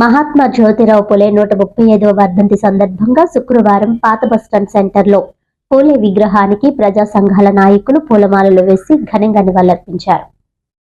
మహాత్మా జ్యోతిరావు పూలే 135వ వర్ధంతి సందర్భంగా శుక్రవారం పాత బస్టాండ్ సెంటర్లో పూలే విగ్రహానికి ప్రజా సంఘాల నాయకులు పూలమాలలు వేసి ఘనంగా నివాళులర్పించారు.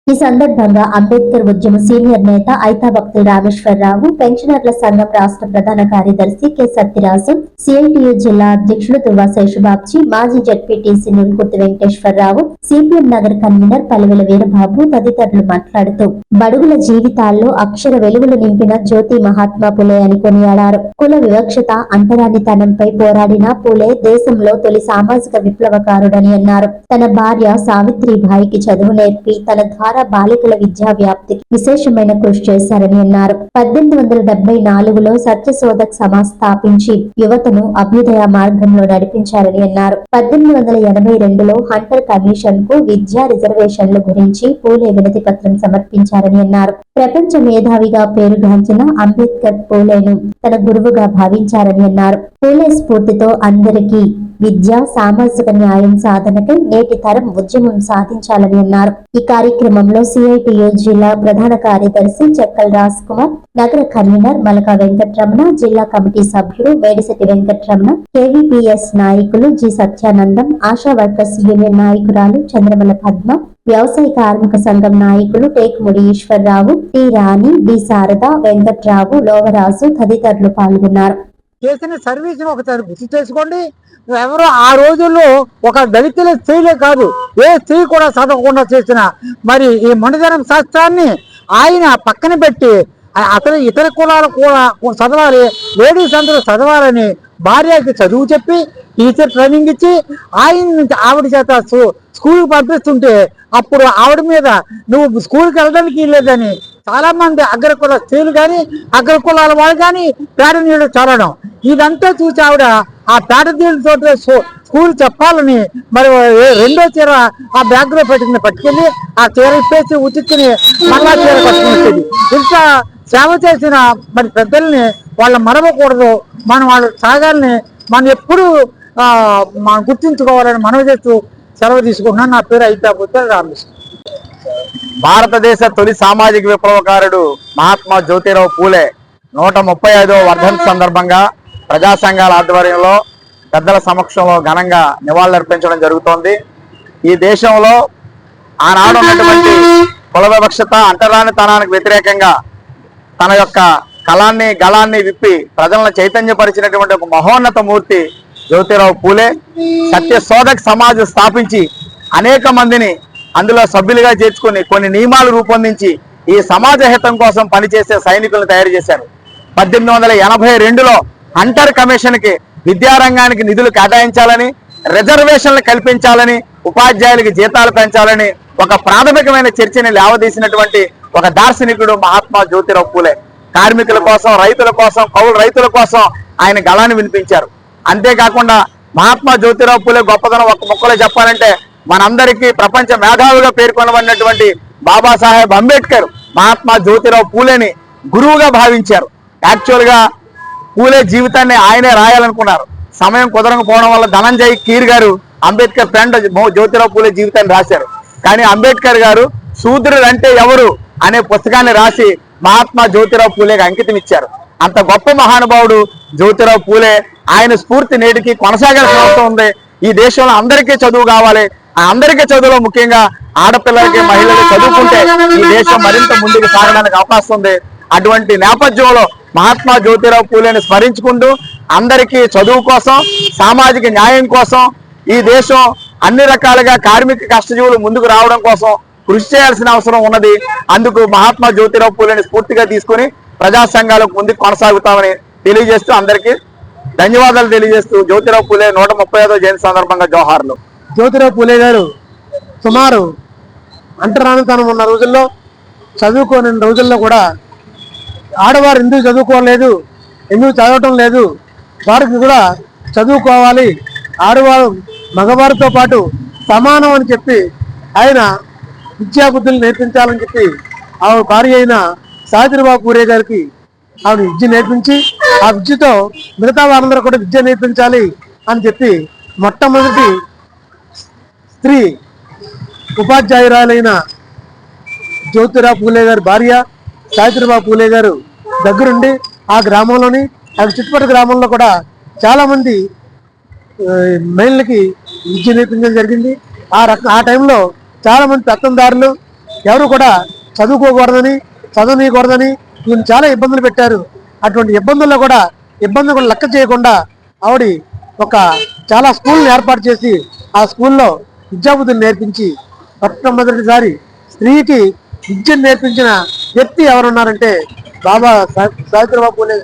ఈ సందర్భంగా అంబేద్కర్ ఉద్యమ సీనియర్ నేత ఐతాభక్తుల రామేశ్వరరావు, పెన్షనర్ల సంఘం రాష్ట్ర ప్రధాన కార్యదర్శి కె సత్యరాజు, సిఐటియు జిల్లా అధ్యక్షుడు దువ్వా శేషబాబ్జీ, మాజీ జడ్పీటీసీ నుల్కుర్తి వెంకటేశ్వరరావు, సిపిఎం నగర్ కన్వీనర్ పలివెల వీరబాబు తదితరులు మాట్లాడుతూ బడుగుల జీవితాల్లో అక్షర వెలుగులు నింపిన జ్యోతి మహాత్మా పూలే అని కొనియాడారు. కుల వివక్షత, అంటరానితనంపై పోరాడిన పూలే దేశంలో తొలి సామాజిక విప్లవకారుడని అన్నారు. తన భార్య సావిత్రిబాయికి చదువు నేర్పి తన ద్వారా బాలికల విద్యా వ్యాప్తికి విశేషమైన కృషి చేశారని అన్నారు. 1874లో సత్యశోధక్ సమాజ్ స్థాపించి యువతను అభ్యుదయ మార్గంలో నడిపించారని అన్నారు. 1882లో హంటర్ కమిషన్ కు విద్యా రిజర్వేషన్ల గురించి పూలే వినతి పత్రం సమర్పించారని అన్నారు. ప్రపంచ మేధావిగా పేరుగాంచిన అంబేద్కర్ పూలేను తన గురువుగా భావించారని అన్నారు. పూలే స్ఫూర్తితో అందరికీ విద్య, సామాజిక న్యాయం సాధనకై నేటి తరం ఉద్యమం సాధించాలని అన్నారు. ఈ కార్యక్రమంలో సిఐటియు జిల్లా ప్రధాన కార్యదర్శి చెక్కల రాజ్ కుమార్, నగర కన్వీనర్ మలకా వెంకటరమణ, జిల్లా కమిటీ సభ్యుడు మేడిశెట్టి వెంకటరమణ, కేవీపీఎస్ నాయకులు G Satyanandam, ASHA workers union నాయకురాలు చంద్రమల పద్మ, వ్యవసాయ కార్మిక సంఘం నాయకులు టేకుముడి ఈశ్వరరావు, టి రాణి, డి శారద, వెంకట్రావు, లోవరాజు తదితరులు పాల్గొన్నారు. చేసిన సర్వీస్ ఒకసారి గుర్తు చేసుకోండి. ఎవరో ఆ రోజుల్లో ఒక దళితుల స్త్రీలే కాదు, ఏ స్త్రీ కూడా చదవకుండా చేసిన మరి ఈ మణిధరం శాస్త్రాన్ని ఆయన పక్కన పెట్టి అసలు ఇతర కులాలు కూడా చదవాలి, లేడీస్ అందరూ చదవాలని భార్యకి చదువు చెప్పి టీచర్ ట్రైనింగ్ ఇచ్చి ఆవిడ చేత స్కూల్కి పంపిస్తుంటే అప్పుడు ఆవిడ మీద నువ్వు స్కూల్కి వెళ్ళడానికి లేదని చాలా మంది అగ్రకుల స్త్రీలు కానీ అగ్రకులాల వాళ్ళు కానీ పేడ నీళ్ళు చదవడం, ఇదంతా చూసి ఆవిడ ఆ పేడ నీళ్ళతో స్కూల్ చెప్పాలని మరి రెండో చీర ఆ బ్యాగ్ లో పట్టుకెళ్ళి ఆ చీర ఇప్పేసి ఉతుక్కుని మళ్ళా చీర పట్టుకుని ఇంత సేవ చేసిన మరి పెద్దల్ని వాళ్ళ మరవకూడదు, మనం వాళ్ళ సాగాల్ని మనం ఎప్పుడు మనం గుర్తించుకోవాలని మనవి చేస్తూ సెలవు తీసుకుంటున్నాను. నా పేరు ఐతాభక్తుల రామకృష్ణ. భారతదేశ తొలి సామాజిక విప్లవకారుడు మహాత్మా జ్యోతిరావు పూలే 135వ వర్ధంతి సందర్భంగా ప్రజా సంఘాల ఆధ్వర్యంలో పెద్దల సమక్షంలో ఘనంగా నివాళులర్పించడం జరుగుతోంది. ఈ దేశంలో ఆనాడు ఉన్నటువంటి కుల వివక్షత, అంటరానితనానికి వ్యతిరేకంగా తన యొక్క కళాన్ని గళాన్ని విప్పి ప్రజలను చైతన్యపరిచినటువంటి ఒక మహోన్నత మూర్తి జ్యోతిరావు పూలే. సత్యశోధక్ సమాజ్ స్థాపించి అనేక మందిని అందులో సభ్యులుగా చేర్చుకుని కొన్ని నియమాలు రూపొందించి ఈ సమాజ హితం కోసం పనిచేసే సైనికులను తయారు చేశారు. 1882లో హంటర్ కమిషన్కి విద్యారంగానికి నిధులు కేటాయించాలని, రిజర్వేషన్లు కల్పించాలని, ఉపాధ్యాయులకి జీతాలు పెంచాలని ఒక ప్రాథమికమైన చర్చని లేవదీసినటువంటి ఒక దార్శనికుడు మహాత్మా జ్యోతిరావు పూలే. కార్మికుల కోసం, రైతుల కోసం, కౌలు రైతుల కోసం ఆయన గళాన్ని వినిపించారు. అంతేకాకుండా మహాత్మా జ్యోతిరావు పూలే గొప్పతనం ఒక ముక్కలో చెప్పాలంటే మనందరికీ ప్రపంచ మేధావిగా పేర్కొనబడినటువంటి బాబాసాహెబ్ అంబేద్కర్ మహాత్మా జ్యోతిరావు పూలేని గురువుగా భావించారు. యాక్చువల్గా పూలే జీవితాన్ని ఆయనే రాయాలనుకున్నారు. సమయం కుదరకపోవడం వల్ల ధనంజయ్ కీర్ గారు అంబేద్కర్ ఫ్రెండ్ జ్యోతిరావు పూలే జీవితాన్ని రాశారు. కానీ అంబేద్కర్ గారు శూద్రుడు అంటే ఎవరు అనే పుస్తకాన్ని రాసి మహాత్మా జ్యోతిరావు పూలేకి అంకితం ఇచ్చారు. అంత గొప్ప మహానుభావుడు జ్యోతిరావు పూలే. ఆయన స్ఫూర్తి నేటికి కొనసాగాల్సిన అవసరం ఉంది. ఈ దేశంలో అందరికీ చదువు కావాలి. అందరికీ చదువులో ముఖ్యంగా ఆడపిల్లలకి, మహిళలకి చదువుకుంటే ఈ దేశం మరింత ముందుకు సాగడానికి అవకాశం ఉంది. అటువంటి నేపథ్యంలో మహాత్మా జ్యోతిరావు పూలేని స్మరించుకుంటూ అందరికీ చదువు కోసం, సామాజిక న్యాయం కోసం, ఈ దేశం అన్ని రకాలుగా కార్మిక కష్టజీవులు ముందుకు రావడం కోసం కృషి చేయాల్సిన అవసరం ఉన్నది. అందుకు మహాత్మా జ్యోతిరావు పూలేని స్ఫూర్తిగా తీసుకుని ప్రజా సంఘాలకు ముందుకు కొనసాగుతామని తెలియజేస్తూ అందరికీ ధన్యవాదాలు తెలియజేస్తూ జ్యోతిరావు పూలే 135వ జయంతి సందర్భంగా జోహార్లు. జ్యోతిరావు పూలే గారు సుమారు అంటరానితనం ఉన్న రోజుల్లో, చదువుకోని రోజుల్లో కూడా ఆడవారు ఎందుకు చదువుకోలేదు, ఎందుకు చదవటం లేదు, వారికి కూడా చదువుకోవాలి, ఆడవారు మగవారితో పాటు సమానం అని చెప్పి ఆయన విద్యాబుద్ధులు నేర్పించాలని చెప్పి ఆవిడ భార్య అయిన సావిత్రిబాయి పూలే గారికి ఆవిడ విద్య నేర్పించి ఆ విద్యతో మిగతా వారందరూ కూడా విద్య నేర్పించాలి అని చెప్పి మొట్టమొదటి స్త్రీ ఉపాధ్యాయురాలైన జ్యోతిరావు పూలే గారి భార్య సావిత్రిబాయి పూలే గారు దగ్గరుండి ఆ గ్రామంలోని ఆ చుట్టుపక్కల గ్రామంలో కూడా చాలామంది మహిళలకి విద్య నేర్పించడం జరిగింది. ఆ టైంలో చాలామంది పెత్తందారులు ఎవరు కూడా చదువుకోకూడదని చదవనీయకూడదని ఈయన చాలా ఇబ్బందులు పెట్టారు. అటువంటి ఇబ్బందుల్లో కూడా లెక్క చేయకుండా ఆవిడ ఒక చాలా స్కూల్ని ఏర్పాటు చేసి ఆ స్కూల్లో విద్యాబుద్ధులు నేర్పించి మొట్టమొదటిసారి స్త్రీకి విద్యను నేర్పించిన వ్యక్తి ఎవరున్నారంటే బాబా సావిత్రిబాబు పూలే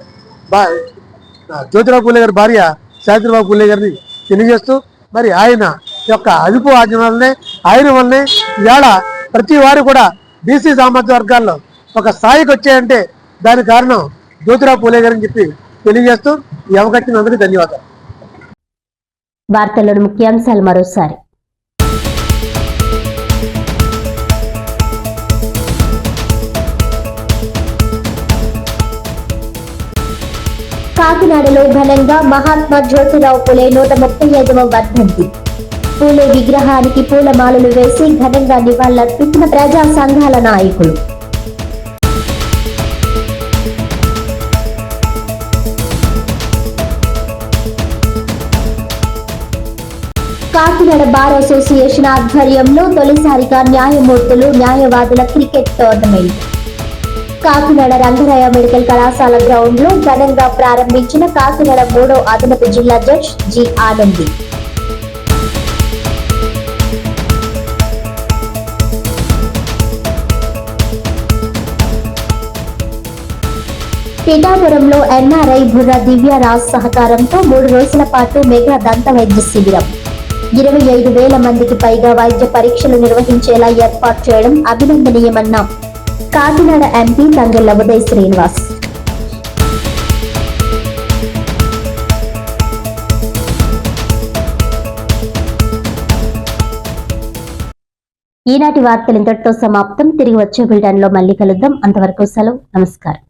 జ్యోతిరావు పూలే గారి భార్య సావిత్రిబాబు పూలే గారిని తెలియజేస్తూ మరి ఆయన యొక్క అదుపు ఆజ్ఞ వల్లనే ఆయన వల్లనే ఇవాళ ప్రతి వారు కూడా బీసీ సామాజిక వర్గాల్లో ఒక స్థాయికి వచ్చాయంటే దానికి కారణం జ్యోతిరావు పూలే గారని చెప్పి తెలియజేస్తూ ఈ అవకాశం అందరికీ ధన్యవాదాలు. వార్తల్లోని ముఖ్యాంశాలు మరోసారి. కాకినాడలో ఘనంగా మహాత్మా జ్యోతిరావు పూలే 135వ వర్ధంతి. పూలే విగ్రహానికి పూలమాలలు వేసి ఘనంగా నివాళులర్పించిన ప్రజా సంఘాల నాయకులు. కాకినాడ బార్ అసోసియేషన్ ఆధ్వర్యంలో తొలిసారిగా న్యాయమూర్తులు న్యాయవాదుల cricket tournament. Kakinada Rangaraya medical కళాశాల గ్రౌండ్ లో ఘనంగా ప్రారంభించిన కాకినాడ 3వ అదనపు జిల్లా జడ్జ్ జి ఆనంది. పిఠాపురంలో ఎన్ఆర్ఐ బుర్ర దివ్యరాజ్ సహకారంతో 3 రోజుల పాటు మెగా దంత వైద్య శిబిరం. 25,000 మందికి పైగా వైద్య పరీక్షలు నిర్వహించేలా ఏర్పాటు చేయడం అభినందనీయమన్న కాకినాడ ఎంపీ తంగెళ్ల ఉదయ్ శ్రీనివాస్. ఈనాటి వార్తలు ఇంతటితో సమాప్తం. తిరిగి వచ్చే బులెటిన్లో మళ్ళీ కలుద్దాం. అంతవరకు సెలవు. నమస్కారం.